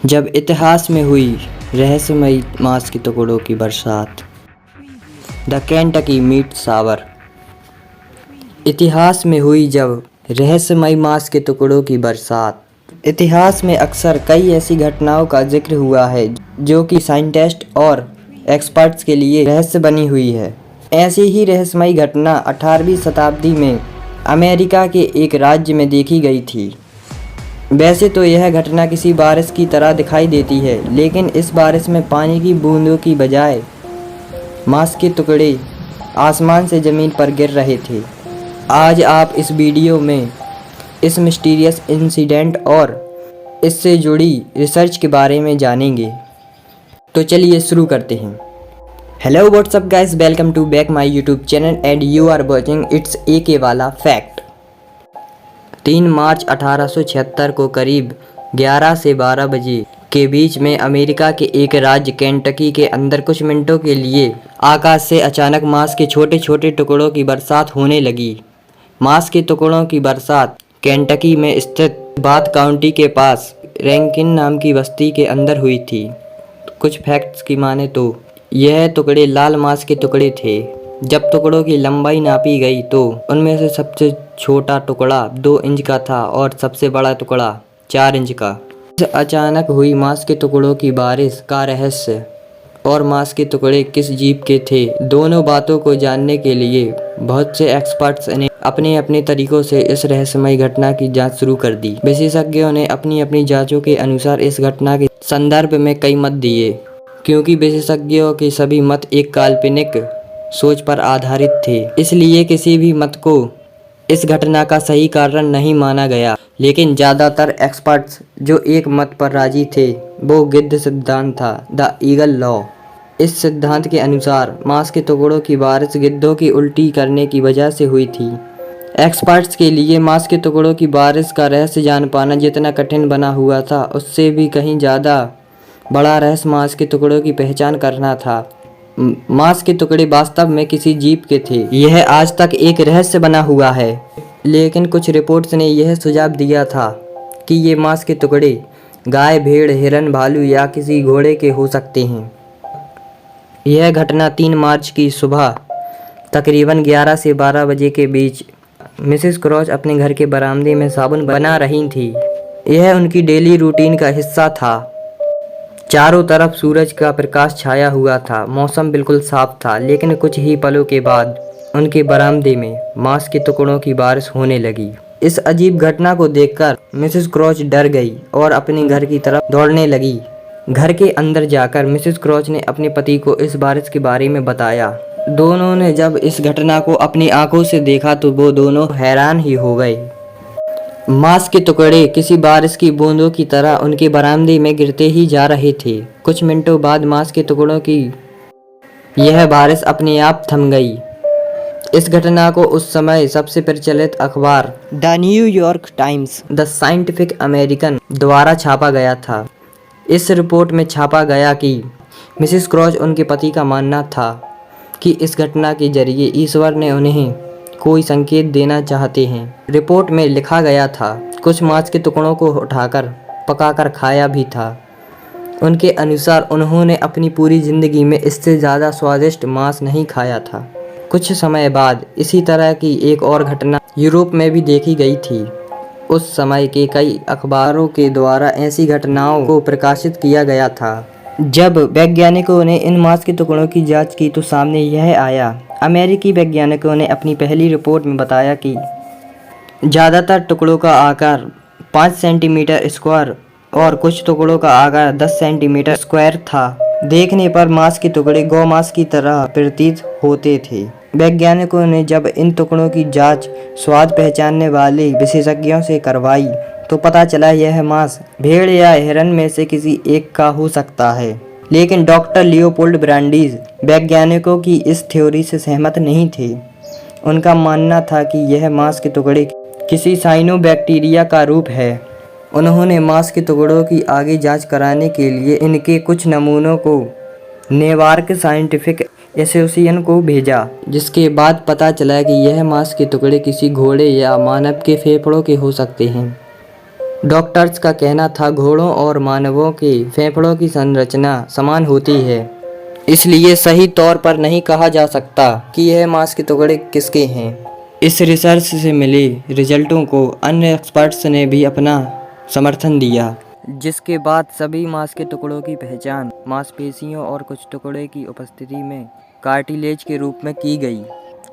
जब इतिहास में हुई रहस्यमयी मांस के टुकड़ों की बरसात। The Kentucky meat shower. इतिहास में हुई जब रहस्यमयी मांस के टुकड़ों की बरसात। इतिहास में अक्सर कई ऐसी घटनाओं का जिक्र हुआ है जो कि साइंटिस्ट और एक्सपर्ट्स के लिए रहस्य बनी हुई है। ऐसी ही रहस्यमयी घटना 18वीं शताब्दी में अमेरिका के एक राज्य में देखी गई थी। वैसे तो यह घटना किसी बारिश की तरह दिखाई देती है, लेकिन इस बारिश में पानी की बूंदों की बजाय मांस के टुकड़े आसमान से ज़मीन पर गिर रहे थे। आज आप इस वीडियो में इस मिस्टीरियस इंसिडेंट और इससे जुड़ी रिसर्च के बारे में जानेंगे। तो चलिए शुरू करते हैं। Hello what's up guys, welcome to back my YouTube channel and you are watching it's AK वाला फैक्ट। 3 मार्च 1876 को करीब 11 से 12 बजे के बीच में अमेरिका के एक राज्य केंटकी के अंदर कुछ मिनटों के लिए आकाश से अचानक मांस के छोटे छोटे टुकड़ों की बरसात होने लगी। मांस के टुकड़ों की बरसात केंटकी में स्थित बाथ काउंटी के पास रैंकिन नाम की बस्ती के अंदर हुई थी। कुछ फैक्ट्स की माने तो यह टुकड़े लाल मांस के टुकड़े थे। जब टुकड़ों की लंबाई नापी गई तो उनमें से सबसे छोटा टुकड़ा 2 इंच का था और सबसे बड़ा टुकड़ा 4 इंच का। अचानक हुई मांस के टुकड़ों की बारिश का रहस्य और मांस के टुकड़े किस जीव के थे, दोनों बातों को जानने के लिए बहुत से एक्सपर्ट्स ने अपने अपने तरीकों से इस रहस्यमयी घटना की जांच शुरू कर दी। विशेषज्ञों ने अपनी अपनी जांचों के अनुसार इस घटना के संदर्भ में कई मत दिए, क्योंकि विशेषज्ञों के सभी मत एक काल्पनिक सोच पर आधारित थे, इसलिए किसी भी मत को इस घटना का सही कारण नहीं माना गया। लेकिन ज़्यादातर एक्सपर्ट्स जो एक मत पर राजी थे वो गिद्ध सिद्धांत था, द ईगल लॉ। इस सिद्धांत के अनुसार मांस के टुकड़ों की बारिश गिद्धों की उल्टी करने की वजह से हुई थी। एक्सपर्ट्स के लिए मांस के टुकड़ों की बारिश का रहस्य जान पाना जितना कठिन बना हुआ था, उससे भी कहीं ज़्यादा बड़ा रहस्य मांस के टुकड़ों की पहचान करना था। मांस के टुकड़े वास्तव में किसी जीव के थे, यह आज तक एक रहस्य बना हुआ है। लेकिन कुछ रिपोर्ट्स ने यह सुझाव दिया था कि ये मांस के टुकड़े गाय, भेड़, हिरन, भालू या किसी घोड़े के हो सकते हैं। यह घटना 3 मार्च की सुबह तकरीबन 11 से 12 बजे के बीच मिसेस क्रॉच अपने घर के बरामदे में साबुन बना रही थी। यह उनकी डेली रूटीन का हिस्सा था। चारों तरफ सूरज का प्रकाश छाया हुआ था, मौसम बिल्कुल साफ था, लेकिन कुछ ही पलों के बाद उनके बरामदे में मांस के टुकड़ों की बारिश होने लगी। इस अजीब घटना को देखकर मिसेस क्रॉच डर गई और अपने घर की तरफ दौड़ने लगी। घर के अंदर जाकर मिसेस क्रॉच ने अपने पति को इस बारिश के बारे में बताया। दोनों ने जब इस घटना को अपनी आंखों से देखा तो वो दोनों हैरान ही हो गए। मांस के टुकड़े किसी बारिश की बूंदों की तरह उनके बरामदे में गिरते ही जा रहे थे। कुछ मिनटों बाद मांस के टुकड़ों की यह बारिश अपने आप थम गई। इस घटना को उस समय सबसे प्रचलित अखबार the New York times, the scientific American द्वारा छापा गया था। इस रिपोर्ट में छापा गया कि मिसेस क्रॉच उनके पति का मानना था कि इस घटना के जरिए ईश्वर ने उन्हें कोई संकेत देना चाहते हैं। रिपोर्ट में लिखा गया था कुछ मांस के टुकड़ों को उठाकर पकाकर खाया भी था। उनके अनुसार उन्होंने अपनी पूरी जिंदगी में इससे ज़्यादा स्वादिष्ट मांस नहीं खाया था। कुछ समय बाद इसी तरह की एक और घटना यूरोप में भी देखी गई थी। उस समय के कई अखबारों के द्वारा ऐसी घटनाओं को प्रकाशित किया गया था। जब वैज्ञानिकों ने इन मांस के टुकड़ों की जांच की तो सामने यह आया। अमेरिकी वैज्ञानिकों ने अपनी पहली रिपोर्ट में बताया कि ज़्यादातर टुकड़ों का आकार 5 सेंटीमीटर स्क्वायर और कुछ टुकड़ों का आकार 10 सेंटीमीटर स्क्वायर था। देखने पर मांस के टुकड़े गौमांस की तरह प्रतीत होते थे। वैज्ञानिकों ने जब इन टुकड़ों की जांच स्वाद पहचानने वाले विशेषज्ञों से करवाई तो पता चला यह मांस भेड़ या हिरन में से किसी एक का हो सकता है। लेकिन डॉक्टर लियोपोल्ड ब्रांडीज वैज्ञानिकों की इस थ्योरी से सहमत नहीं थे। उनका मानना था कि यह मांस के टुकड़े किसी साइनोबैक्टीरिया का रूप है। उन्होंने मांस के टुकड़ों की आगे जांच कराने के लिए इनके कुछ नमूनों को नेवार्क साइंटिफिक एसोसिएशन को भेजा, जिसके बाद पता चला कि यह मांस के टुकड़े किसी घोड़े या मानव के फेफड़ों के हो सकते हैं। डॉक्टर्स का कहना था घोड़ों और मानवों के फेफड़ों की संरचना समान होती है, इसलिए सही तौर पर नहीं कहा जा सकता कि यह मांस के टुकड़े किसके हैं। इस रिसर्च से मिले रिजल्टों को अन्य एक्सपर्ट्स ने भी अपना समर्थन दिया, जिसके बाद सभी मांस के टुकड़ों की पहचान मांसपेशियों और कुछ टुकड़े की उपस्थिति में कार्टिलेज के रूप में की गई।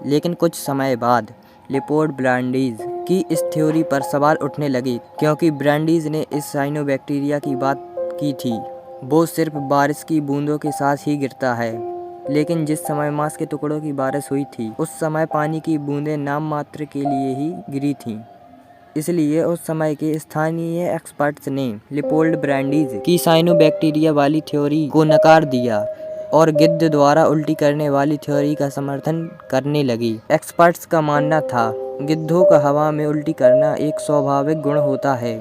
लेकिन कुछ समय बाद लियोपोल्ड ब्रांडीज की इस थ्योरी पर सवाल उठने लगे, क्योंकि ब्रांडीज ने इस साइनोबैक्टीरिया की बात की थी वो सिर्फ बारिश की बूंदों के साथ ही गिरता है, लेकिन जिस समय मांस के टुकड़ों की बारिश हुई थी उस समय पानी की बूंदें नाम मात्र के लिए ही गिरी थीं। इसलिए उस समय के स्थानीय एक्सपर्ट्स ने लियोपोल्ड ब्रांडीज की साइनोबैक्टीरिया वाली थ्योरी को नकार दिया और गिद्ध द्वारा उल्टी करने वाली थ्योरी का समर्थन करने लगी। एक्सपर्ट्स का मानना था गिद्धों का हवा में उल्टी करना एक स्वाभाविक गुण होता है।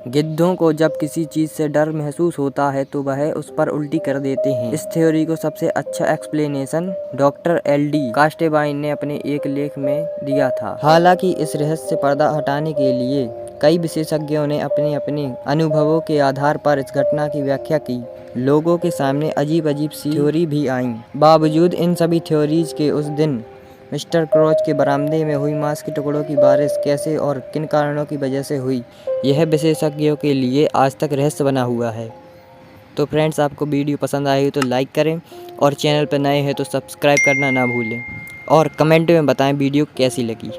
गिद्धों को जब किसी चीज़ से डर महसूस होता है तो वह उस पर उल्टी कर देते हैं। इस थ्योरी को सबसे अच्छा एक्सप्लेनेशन डॉक्टर एल.डी. कास्टेबाइन ने अपने एक लेख में दिया था। हालांकि इस रहस्य से पर्दा हटाने के लिए कई विशेषज्ञों ने अपने अपने अनुभवों के आधार पर इस घटना की व्याख्या की। लोगों के सामने अजीब अजीब सी थ्योरी भी आईं। बावजूद इन सभी थ्योरीज के उस दिन मिस्टर क्रॉच के बरामदे में हुई मांस के टुकड़ों की बारिश कैसे और किन कारणों की वजह से हुई, यह विशेषज्ञों के लिए आज तक रहस्य बना हुआ है। तो फ्रेंड्स, आपको वीडियो पसंद आई हो तो लाइक करें और चैनल पर नए हैं तो सब्सक्राइब करना ना भूलें और कमेंट में बताएं वीडियो कैसी लगी।